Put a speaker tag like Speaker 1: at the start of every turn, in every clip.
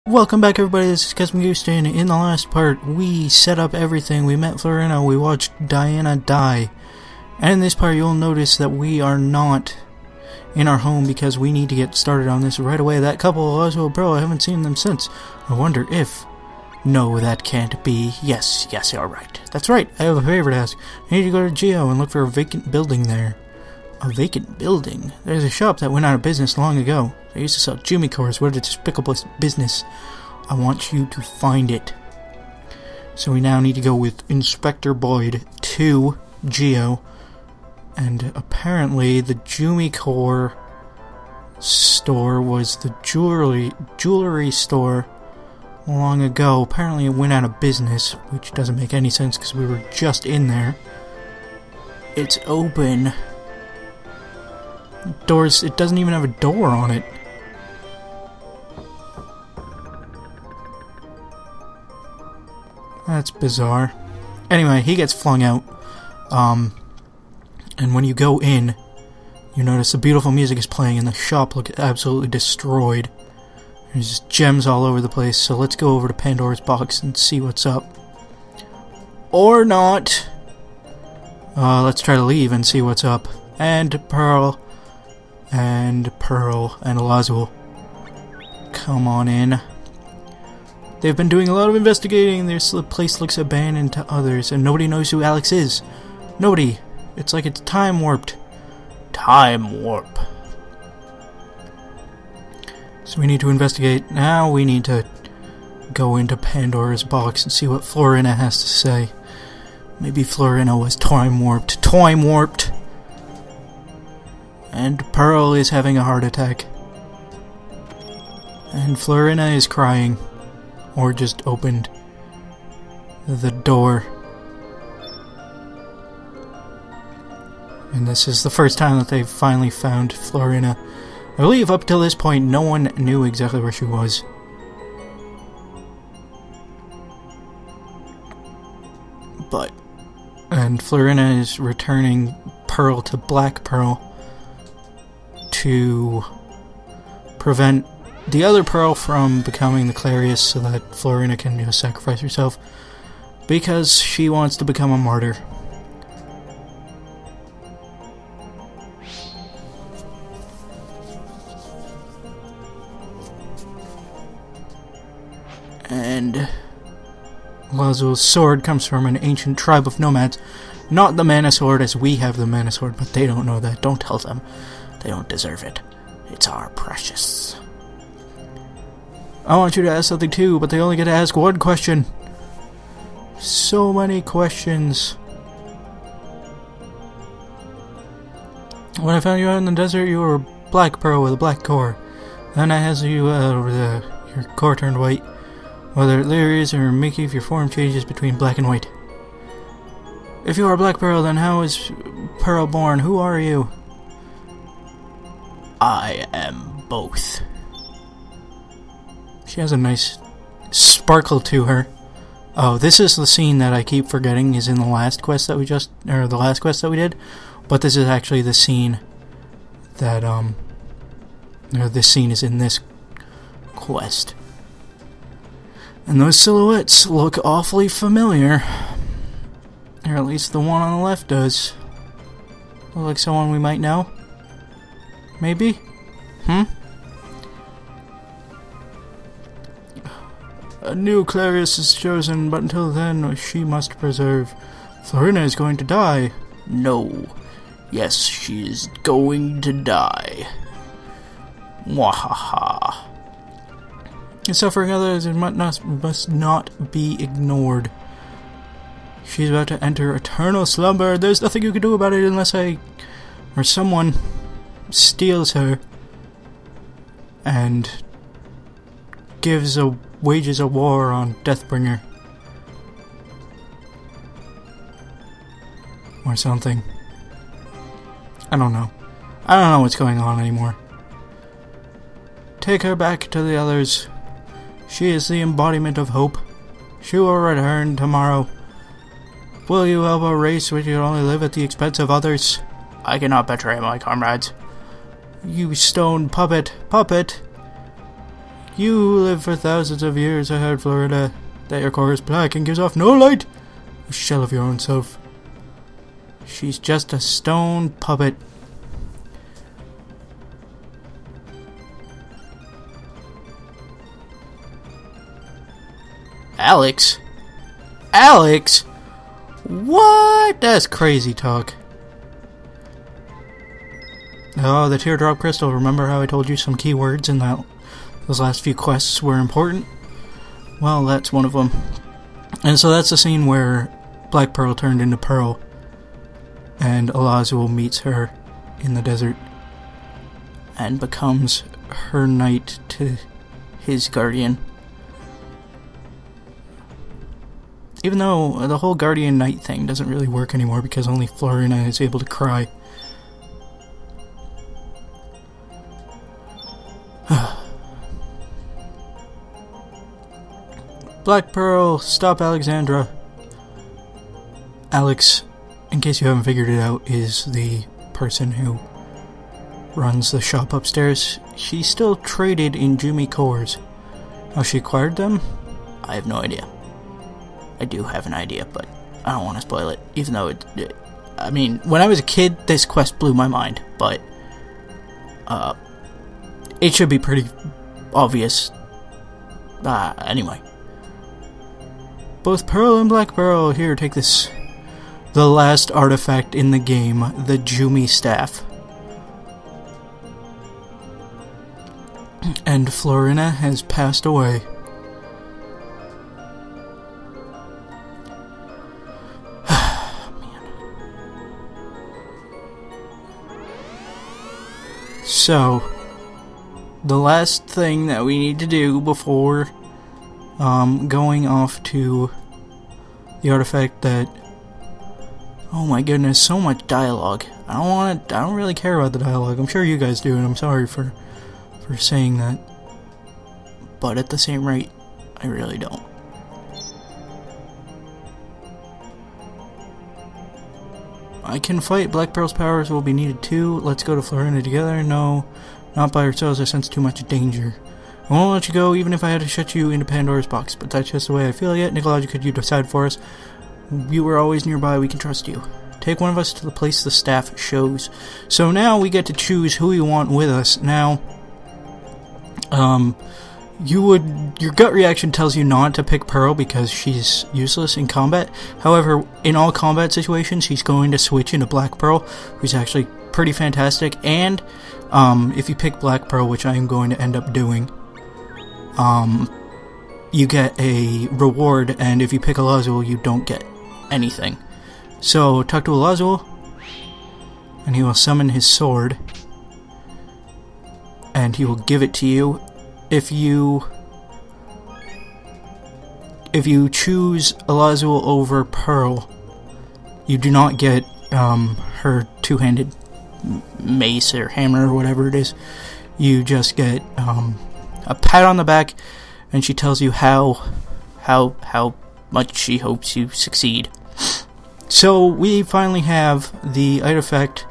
Speaker 1: Welcome back, everybody. This is Custom Goostin. In the last part, we set up everything. We met Florina, we watched Diana die. And in this part, you'll notice that we are not in our home because we need to get started on this right away. That couple, Oswald and Bro, I haven't seen them since. I wonder if... No, that can't be. Yes, you're right. That's right, I have a favor to ask. I need to go to Geo and look for a vacant building there. A vacant building? There's a shop that went out of business long ago. They used to sell Jumi cores. What a despicable business. I want you to find it. So we now need to go with Inspector Boyd to Geo. And apparently the Jumi core store was the jewelry store long ago. Apparently it went out of business, which doesn't make any sense because we were just in there. It's open. Doors, it doesn't even have a door on it. That's bizarre. Anyway, he gets flung out. And when you go in, you notice the beautiful music is playing and the shop looks absolutely destroyed. There's just gems all over the place, so let's go over to Pandora's box and see what's up. Or not. Let's try to leave and see what's up. And Pearl, and Lazul. Come on in. They've been doing a lot of investigating. This place looks abandoned to others, and nobody knows who Alex is. Nobody. It's like it's time warped. Time warp. So we need to investigate. Now we need to go into Pandora's box and see what Florina has to say. Maybe Florina was time warped. Time warped! And Pearl is having a heart attack. And Florina is crying. Or just opened the door. And this is the first time that they've finally found Florina. I believe up till this point no one knew exactly where she was. And Florina is returning Pearl to Black Pearl to prevent the other Pearl from becoming the Clarius so that Florina can just sacrifice herself because she wants to become a martyr. And Lazul's sword comes from an ancient tribe of nomads. Not the mana sword as we have the mana sword, but they don't know that. Don't tell them. They don't deserve it. It's our precious. I want you to ask something too, but they only get to ask one question. So many questions. When I found you out in the desert, you were a black pearl with a black core. Then I asked you, your core turned white. Whether it lures or making if your form changes between black and white. If you are a black pearl, then how is Pearl born? Who are you? I am both. She has a nice sparkle to her. Oh, this is the scene that I keep forgetting is in the last quest that we the last quest that we did. But this is actually the scene that, this scene is in this quest. And those silhouettes look awfully familiar. Or at least the one on the left does. Look like someone we might know. Maybe? A new Clarius is chosen, but until then, she must preserve. Florina is going to die. No. Yes, she is going to die. Mwahaha. The suffering others must not be ignored. She's about to enter eternal slumber. There's nothing you can do about it unless someone steals her and wages a war on Deathbringer. Or something. I don't know. I don't know what's going on anymore. Take her back to the others. She is the embodiment of hope. She will return tomorrow. Will you help a race which can only live at the expense of others? I cannot betray my comrades. You stone puppet! You live for thousands of years. I heard, Florida, that your core is black and gives off no light. A shell of your own self. She's just a stone puppet. Alex? Alex? What? That's crazy talk. Oh, the teardrop crystal. Remember how I told you some keywords and that those last few quests were important? Well, that's one of them. And so that's the scene where Black Pearl turned into Pearl, and Elazul meets her in the desert and becomes her knight to his guardian. Even though the whole guardian knight thing doesn't really work anymore because only Florina is able to cry. Black Pearl, stop Alexandra. Alex, in case you haven't figured it out, is the person who runs the shop upstairs. She's still traded in Jumi cores. How she acquired them? I have no idea. I do have an idea, but I don't want to spoil it, even though I mean, when I was a kid, this quest blew my mind, but it should be pretty obvious. Anyway. Both Pearl and Black Pearl, here, take this. The last artifact in the game, the Jumi staff. And Florina has passed away. So, the last thing that we need to do before going off to the artifact that... Oh my goodness, so much dialogue. I don't really care about the dialogue. I'm sure you guys do, and I'm sorry for saying that. But at the same rate, I really don't. I can fight. Black Pearl's powers will be needed too. Let's go to Florina together. No, not by ourselves. I sense too much danger. I won't let you go even if I had to shut you into Pandora's box, but that's just the way I feel yet. Nicolaja, could you decide for us? You were always nearby. We can trust you. Take one of us to the place the staff shows. So now we get to choose who we want with us. Now, your gut reaction tells you not to pick Pearl because she's useless in combat. However, in all combat situations, she's going to switch into Black Pearl, who's actually pretty fantastic. And if you pick Black Pearl, which I am going to end up doing, you get a reward, and if you pick Elazul, you don't get anything. So talk to Elazul, and he will summon his sword, and he will give it to you. If you choose Elazul over Pearl, you do not get her two-handed mace or hammer or whatever it is. You just get a pat on the back, and she tells you how much she hopes you succeed. So we finally have the artifact.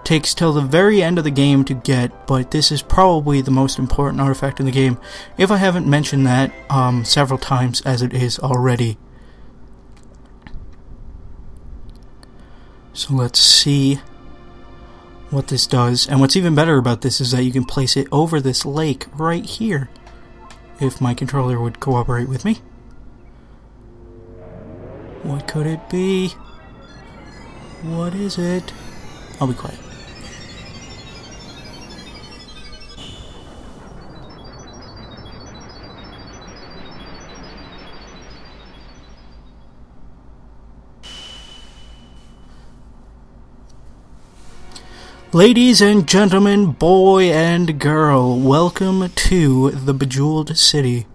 Speaker 1: Takes till the very end of the game to get, but this is probably the most important artifact in the game, if I haven't mentioned that several times as it is already. So let's see what this does. And what's even better about this is that you can place it over this lake right here, if my controller would cooperate with me. What could it be? What is it? I'll be quiet. Ladies and gentlemen, boy and girl, welcome to the Bejeweled City,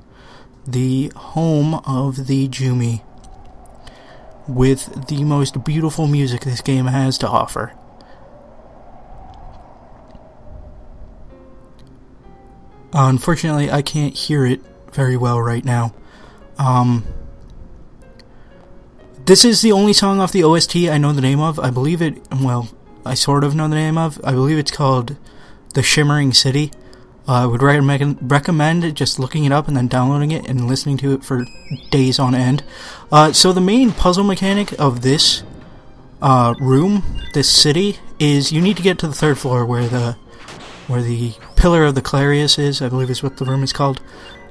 Speaker 1: the home of the Jumi, with the most beautiful music this game has to offer. Unfortunately, I can't hear it very well right now. This is the only song off the OST I know the name of. I believe it, well, I sort of know the name of. I believe it's called The Shimmering City. I would recommend just looking it up and then downloading it and listening to it for days on end. So the main puzzle mechanic of this room, this city, is you need to get to the 3rd floor where the Pillar of the Clarius is, I believe is what the room is called.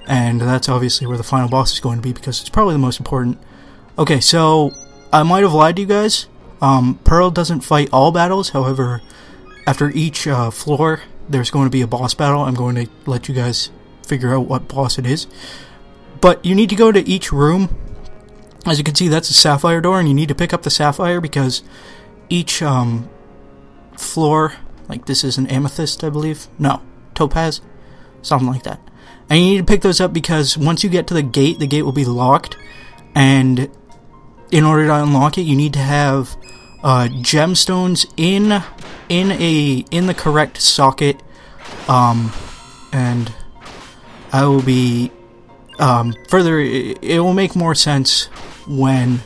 Speaker 1: And that's obviously where the final boss is going to be, because it's probably the most important. Okay, so I might have lied to you guys. Pearl doesn't fight all battles, however, after each floor, there's going to be a boss battle. I'm going to let you guys figure out what boss it is. But you need to go to each room. As you can see, that's a sapphire door, and you need to pick up the sapphire because each floor, like this is an amethyst, I believe. No, topaz, something like that. And you need to pick those up because once you get to the gate will be locked, and in order to unlock it, you need to have gemstones in the correct socket, and I will be further. It will make more sense when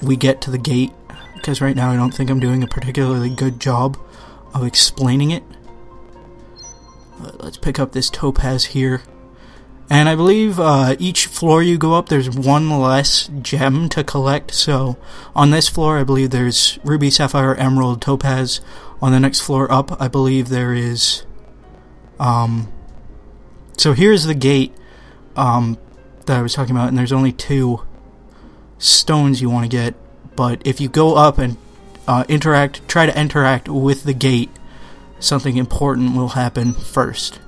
Speaker 1: we get to the gate, because right now I don't think I'm doing a particularly good job of explaining it. Let's pick up this topaz here. And I believe each floor you go up, there's one less gem to collect. So on this floor, I believe there's ruby, sapphire, emerald, topaz. On the next floor up, I believe there is... so here's the gate that I was talking about, and there's only 2 stones you want to get. But if you go up and try to interact with the gate, something important will happen first.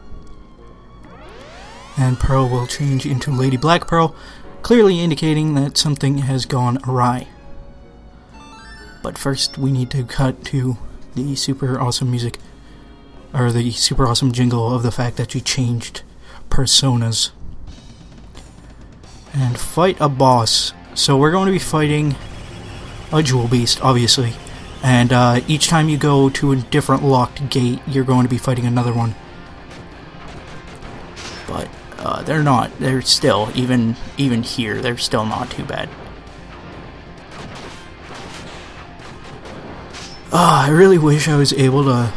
Speaker 1: And Pearl will change into Lady Black Pearl, clearly indicating that something has gone awry. But first we need to cut to the super awesome music, or the super awesome jingle of the fact that you changed personas. And fight a boss. So we're going to be fighting a jewel beast, obviously. And each time you go to a different locked gate, you're going to be fighting another one. But they're still, even here, they're still not too bad. I really wish I was able to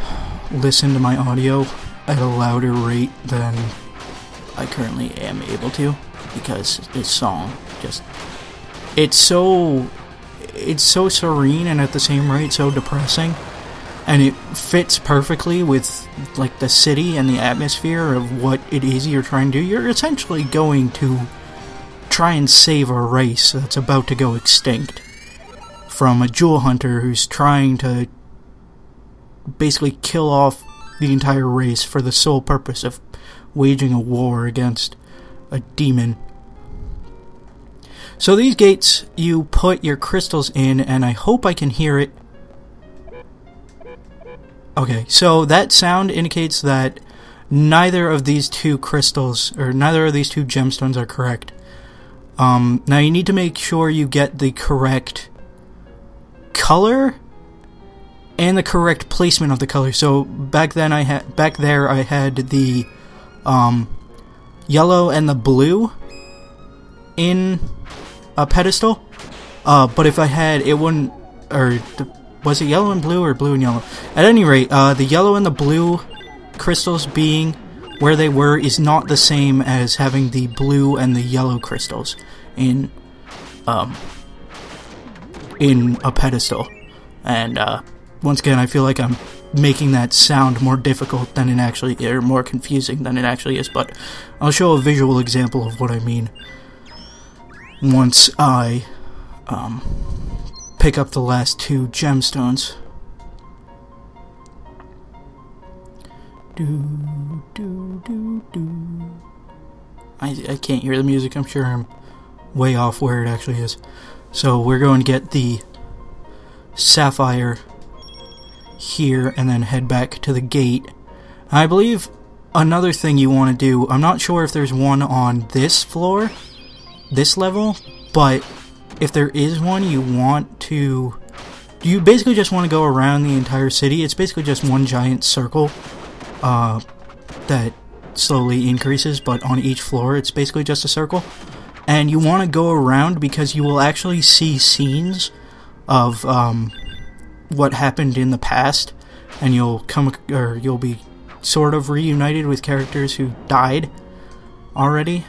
Speaker 1: listen to my audio at a louder rate than I currently am able to, because this song just, it's so serene and at the same rate so depressing, and it fits perfectly with like the city and the atmosphere of what it is you're trying to do. You're essentially going to try and save a race that's about to go extinct from a jewel hunter who's trying to basically kill off the entire race for the sole purpose of waging a war against a demon. So these gates, you put your crystals in, and I hope I can hear it. Okay, so that sound indicates that neither of these 2 crystals, or neither of these 2 gemstones are correct. Now you need to make sure you get the correct color and the correct placement of the color. So back there I had the yellow and the blue in a pedestal, but if I had, it wouldn't, or was it yellow and blue or blue and yellow? At any rate, the yellow and the blue crystals being where they were is not the same as having the blue and the yellow crystals in a pedestal. And once again, I feel like I'm making that sound more difficult than it actually, or more confusing than it actually is, but I'll show a visual example of what I mean once I pick up the last 2 gemstones. I can't hear the music. I'm sure I'm way off where it actually is. So we're going to get the sapphire here and then head back to the gate. I believe another thing you want to do, I'm not sure if there's one on this floor, this level, but if there is one, you basically just want to go around the entire city. It's basically just one giant circle that slowly increases, but on each floor it's basically just a circle. And you want to go around because you will actually see scenes of what happened in the past, and you'll be sort of reunited with characters who died already.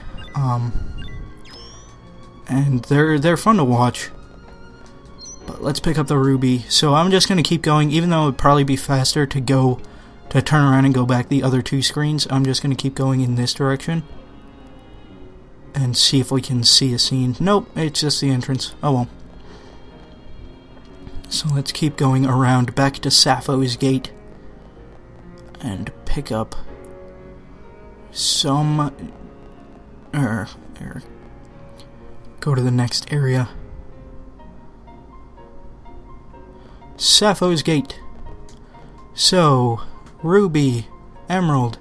Speaker 1: And they're fun to watch. But let's pick up the ruby. So I'm just going to keep going, even though it would probably be faster to turn around and go back the other 2 screens. I'm just going to keep going in this direction and see if we can see a scene. Nope, it's just the entrance. Oh well. So let's keep going around back to Sappho's Gate and pick up some... go to the next area. Sappho's Gate. So, ruby, emerald.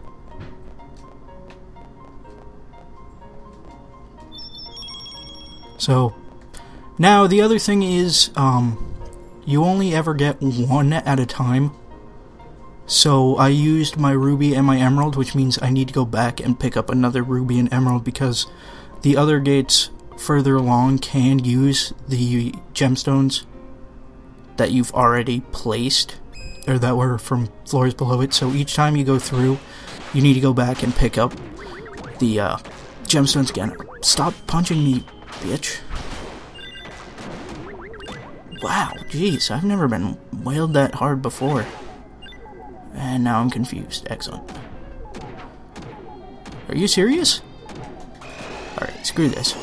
Speaker 1: So, now the other thing is, you only ever get 1 at a time. So I used my ruby and my emerald, which means I need to go back and pick up another ruby and emerald because the other gates further along can use the gemstones that you've already placed, or that were from floors below it. So each time you go through, you need to go back and pick up the gemstones again. Stop punching me, bitch. Wow, jeez, I've never been wailed that hard before. And now I'm confused. Excellent. Are you serious? Alright, screw this.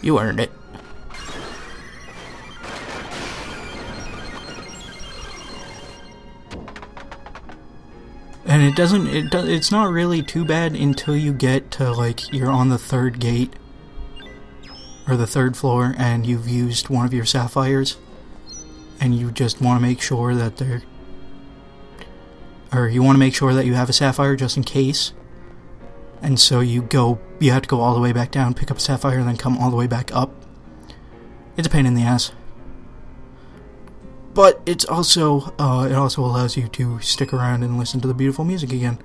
Speaker 1: You earned it. And it's not really too bad until you get to, like, you're on the 3rd gate, or the 3rd floor, and you've used one of your sapphires, and you just want to make sure that you want to make sure that you have a sapphire just in case, and so you have to go all the way back down, pick up a sapphire, and then come all the way back up. It's a pain in the ass. But it's also, it also allows you to stick around and listen to the beautiful music again.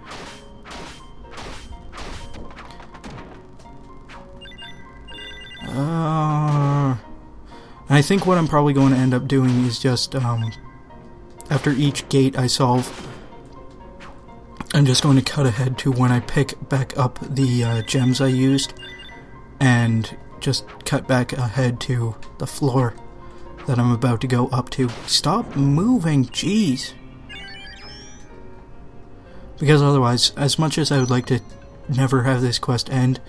Speaker 1: I think what I'm probably going to end up doing is just, after each gate I solve, I'm just going to cut ahead to when I pick back up the gems I used, and just cut back ahead to the floor that I'm about to go up to. Stop moving, jeez. Because otherwise, as much as I would like to never have this quest end,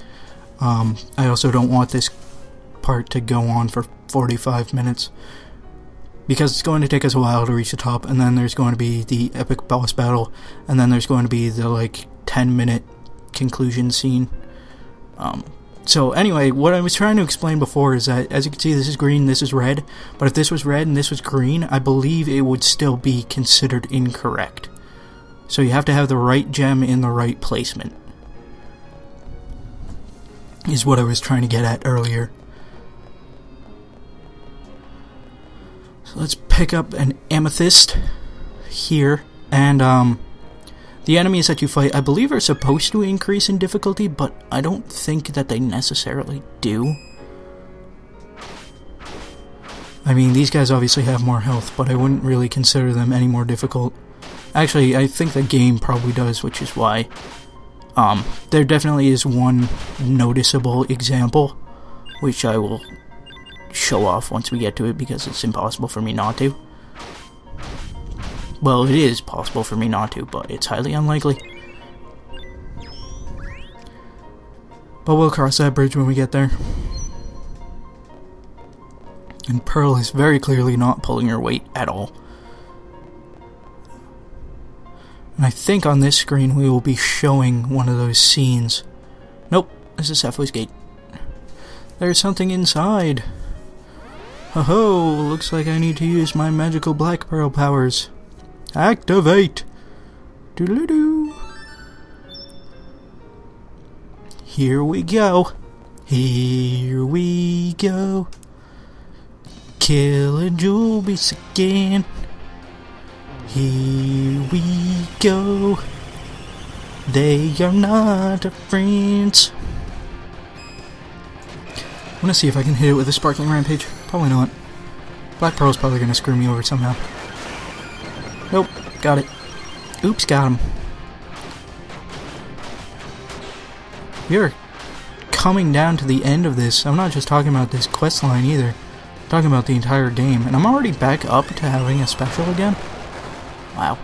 Speaker 1: I also don't want this part to go on for 45 minutes. Because it's going to take us a while to reach the top, and then there's going to be the epic boss battle, and then there's going to be the, like, 10-minute conclusion scene. So anyway, what I was trying to explain before is that, as you can see, this is green, this is red, but if this was red and this was green, I believe it would still be considered incorrect. So you have to have the right gem in the right placement, is what I was trying to get at earlier. So let's pick up an amethyst here, and the enemies that you fight, I believe, are supposed to increase in difficulty, but I don't think that they necessarily do. I mean, these guys obviously have more health, but I wouldn't really consider them any more difficult. Actually, I think the game probably does, which is why. There definitely is one noticeable example, which I will show off once we get to it, because it's impossible for me not to. Well, it is possible for me not to, but it's highly unlikely. But we'll cross that bridge when we get there. And Pearl is very clearly not pulling her weight at all. And I think on this screen we will be showing one of those scenes. Nope, this is Sappho's Gate. There's something inside. Ho-ho, looks like I need to use my magical Black Pearl powers. Activate! Doodle-doo! Here we go. Here we go. Killing Jumi again. Here we go. They are not our friends. I'm gonna see if I can hit it with a sparkling rampage. Probably not. Black Pearl's probably gonna screw me over somehow. Nope, got it. Oops, got him. We are coming down to the end of this. I'm not just talking about this quest line either. I'm talking about the entire game. And I'm already back up to having a special again. Wow.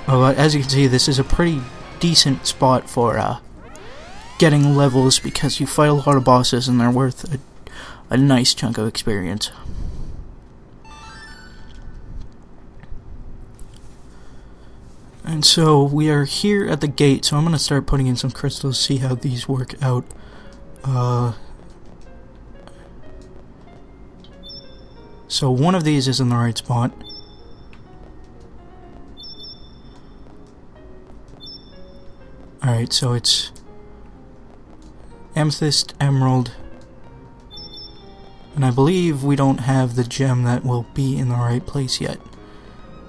Speaker 1: Oh, as you can see, this is a pretty decent spot for getting levels because you fight a lot of bosses and they're worth a nice chunk of experience. And so we are here at the gate, so I'm going to start putting in some crystals, see how these work out. So one of these is in the right spot. Alright, so it's amethyst, emerald, and I believe we don't have the gem that will be in the right place yet,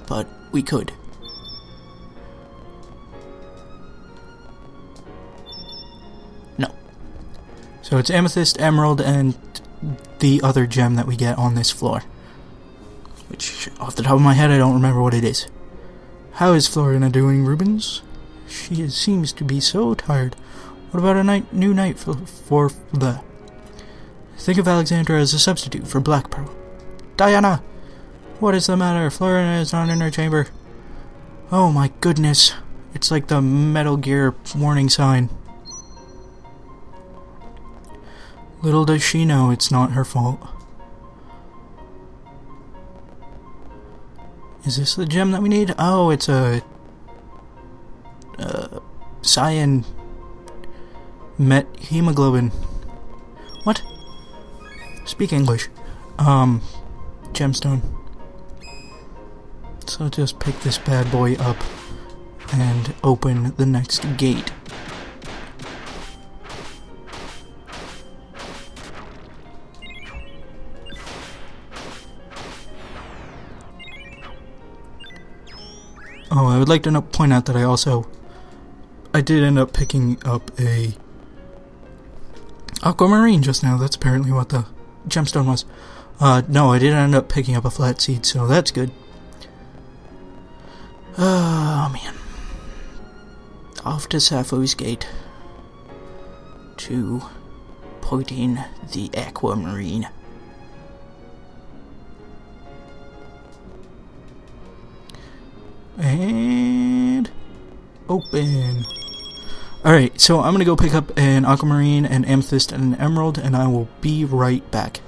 Speaker 1: but we could. No. So it's amethyst, emerald, and the other gem that we get on this floor. Which, off the top of my head, I don't remember what it is. How is Florina doing, Rubens? She seems to be so tired. What about a new night for the... Think of Alexandra as a substitute for Black Pearl. Diana! What is the matter? Florina is not in her chamber. Oh my goodness. It's like the Metal Gear warning sign. Little does she know it's not her fault. Is this the gem that we need? Oh, it's a... cyan... met hemoglobin. What? Speak English. Gemstone. So just pick this bad boy up and open the next gate. Oh, I would like to point out that I did end up picking up a aquamarine just now. That's apparently what the gemstone was. No, I did end up picking up a flat seed, so that's good. Oh, man. Off to Sappho's Gate to put in the aquamarine. And open. Alright, so I'm gonna go pick up an aquamarine, an amethyst, and an emerald, and I will be right back.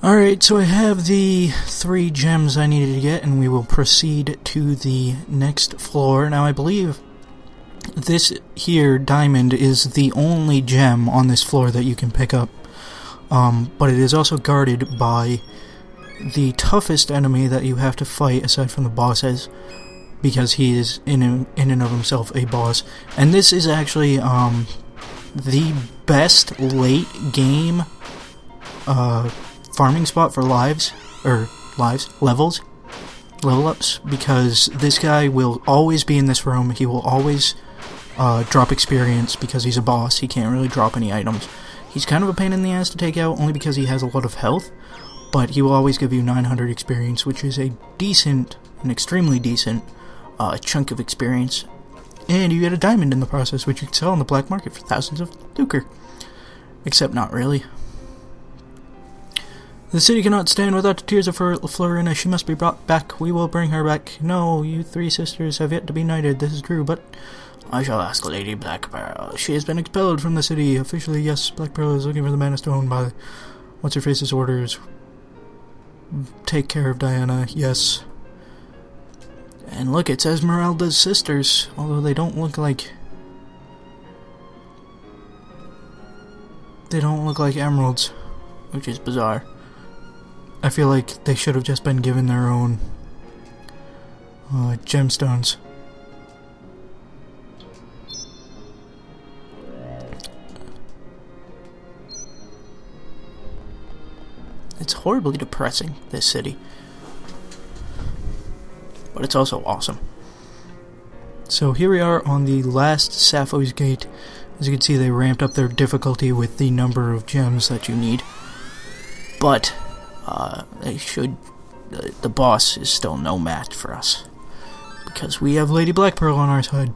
Speaker 1: Alright, so I have the 3 gems I needed to get, and we will proceed to the next floor. Now, I believe this here diamond is the only gem on this floor that you can pick up, but it is also guarded by the toughest enemy that you have to fight aside from the bosses, because he is in and of himself a boss. And this is actually the best late game farming spot for level ups, because this guy will always be in this room. He will always drop experience because he's a boss. He can't really drop any items. He's kind of a pain in the ass to take out only because he has a lot of health, but he will always give you 900 experience, which is an extremely decent chunk of experience. And you get a diamond in the process, which you can sell on the black market for thousands of lucre. Except not really. The city cannot stand without the tears of Florina. She must be brought back. We will bring her back. No, you 3 sisters have yet to be knighted. This is true, but I shall ask Lady Black Pearl. She has been expelled from the city. Officially, yes, Black Pearl is looking for the Mana Stone by What's-Her-Face's orders. Take care of Diana, yes. And look, it's Esmeralda's sisters, although they don't look like emeralds, which is bizarre. I feel like they should have just been given their own gemstones. It's horribly depressing, this city. But it's also awesome. So here we are on the last Sappho's Gate. As you can see, they ramped up their difficulty with the number of gems that you need. But the boss is still no match for us, because we have Lady Black Pearl on our side.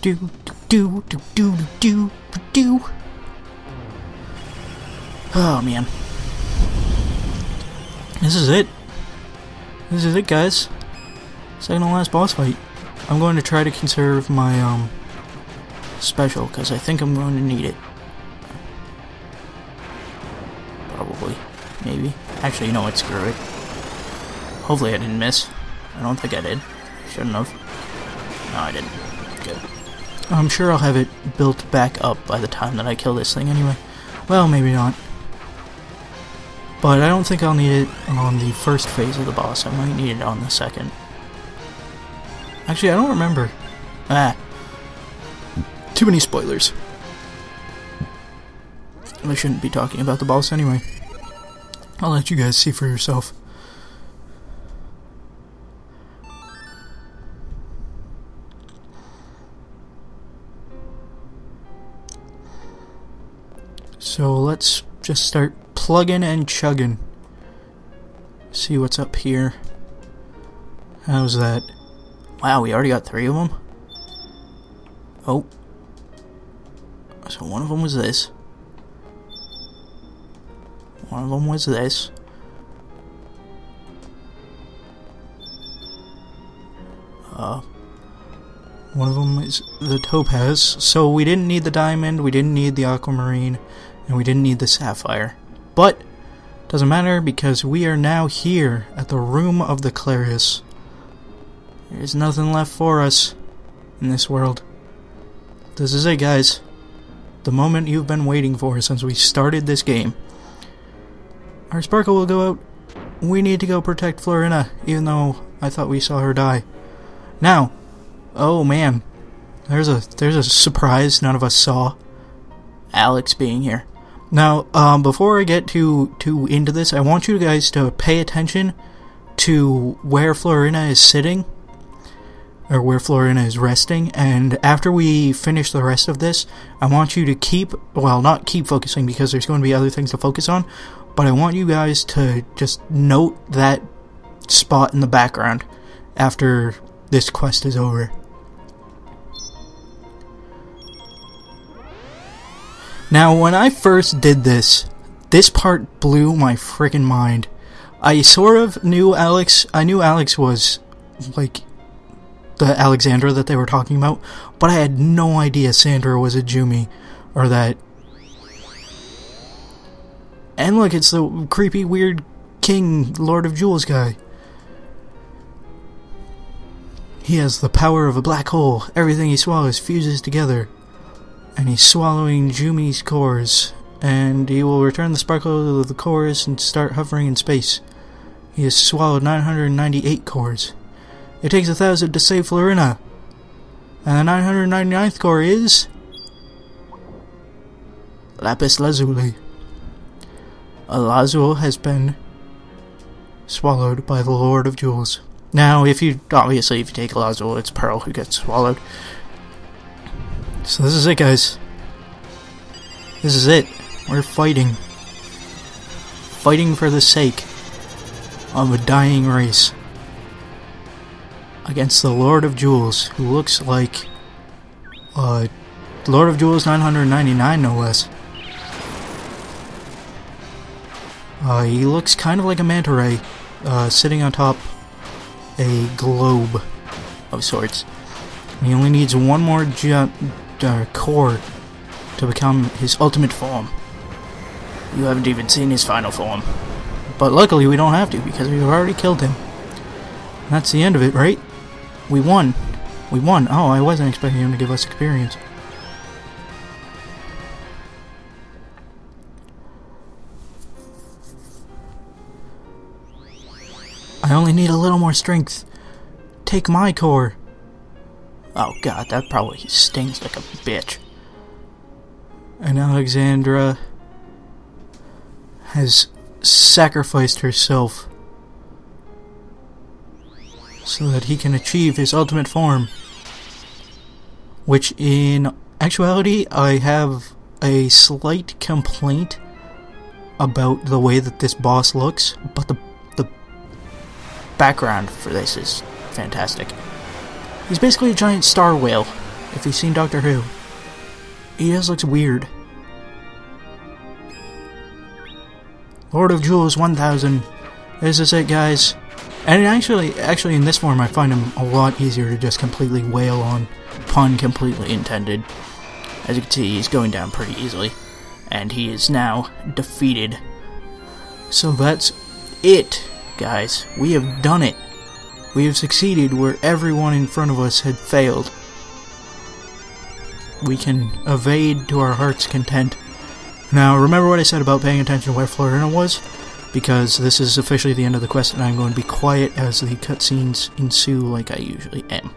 Speaker 1: Do do do do do do. Oh man, this is it. This is it, guys. Second to last boss fight. I'm going to try to conserve my special, because I think I'm going to need it. Probably. Maybe. Actually, you know what? Screw it. Hopefully I didn't miss. I don't think I did. Shouldn't have. No, I didn't. Good. I'm sure I'll have it built back up by the time that I kill this thing anyway. Well, maybe not. But I don't think I'll need it on the first phase of the boss. I might need it on the second. Actually, I don't remember. Too many spoilers. I shouldn't be talking about the boss anyway. I'll let you guys see for yourself. So let's just start plugging and chugging. See what's up here. How's that? Wow, we already got 3 of them? Oh. So one of them was this. One of them was this. One of them is the topaz. So we didn't need the diamond, we didn't need the aquamarine, and we didn't need the sapphire. But doesn't matter, because we are now here at the Room of the Clarius. There's nothing left for us in this world. This is it, guys. The moment you've been waiting for since we started this game. Our sparkle will go out. We need to go protect Florina, even though I thought we saw her die. Now, oh man, there's a surprise none of us saw. Alex being here. Now, before I get too into this, I want you guys to pay attention to where Florina is sitting, or where Florina is resting, and after we finish the rest of this, I want you to keep, well, not keep focusing, because there's going to be other things to focus on, but I want you guys to just note that spot in the background after this quest is over. Now, when I first did this part blew my freaking mind. I sort of knew Alex. I knew Alex was, like, the Alexandra that they were talking about, but I had no idea Sandra was a Jumi, or that. And look, it's the creepy, weird King, Lord of Jewels guy. He has the power of a black hole. Everything he swallows fuses together. And he's swallowing Jumi's cores. And he will return the sparkle of the cores and start hovering in space. He has swallowed 998 cores. It takes 1,000 to save Florina. And the 999th core is... Lapis Lazuli. A Lazul has been swallowed by the Lord of Jewels. Now, if you take a Lazul, it's Pearl who gets swallowed. So this is it, guys. This is it. We're fighting. Fighting for the sake of a dying race. Against the Lord of Jewels, who looks like... Lord of Jewels 999, no less. He looks kind of like a manta ray, sitting on top a globe of sorts. He only needs one more core to become his ultimate form. You haven't even seen his final form. But luckily we don't have to, because we've already killed him. That's the end of it, right? We won. We won. Oh, I wasn't expecting him to give us experience. I only need a little more strength. Take my core. Oh god, that probably stings like a bitch. And Alexandra has sacrificed herself so that he can achieve his ultimate form. Which, in actuality, I have a slight complaint about the way that this boss looks, but the background for this is fantastic. He's basically a giant star whale, if you've seen Doctor Who. He just looks weird. Lord of Jewels 1000. This is it, guys. And actually in this form I find him a lot easier to just completely wail on. Pun completely intended. As you can see, he's going down pretty easily. And he is now defeated. So that's it, guys. We have done it. We have succeeded where everyone in front of us had failed. We can evade to our heart's content. Now, remember what I said about paying attention to where Florina was? Because this is officially the end of the quest and I'm going to be quiet as the cutscenes ensue like I usually am.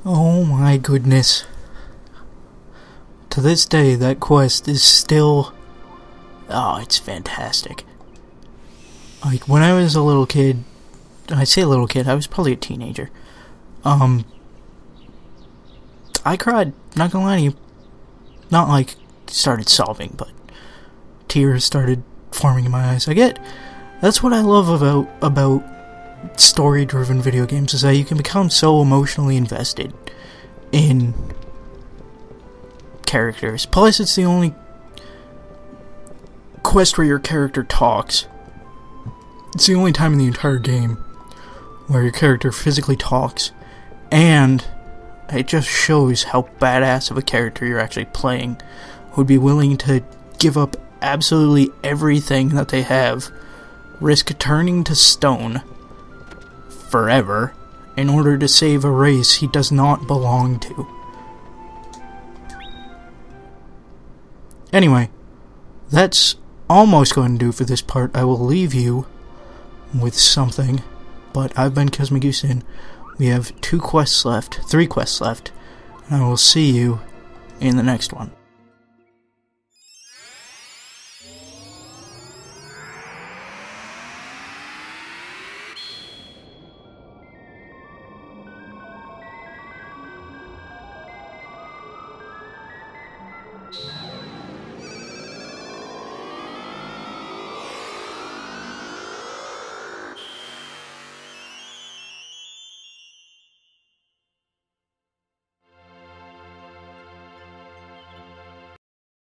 Speaker 1: Oh my goodness. To this day, that quest is still... oh, it's fantastic. Like, when I was a little kid... I say little kid, I was probably a teenager. I cried, not gonna lie to you. Not like started sobbing, but tears started forming in my eyes. That's what I love about story-driven video games, is that you can become so emotionally invested in characters. Plus, it's the only quest where your character talks. It's the only time in the entire game where your character physically talks, and it just shows how badass of a character you're actually playing, would be willing to give up absolutely everything that they have, risk turning to stone forever, in order to save a race he does not belong to. Anyway, that's almost going to do for this part. I will leave you with something, but I've been Kosmigusin. We have 3 quests left, and I will see you in the next one.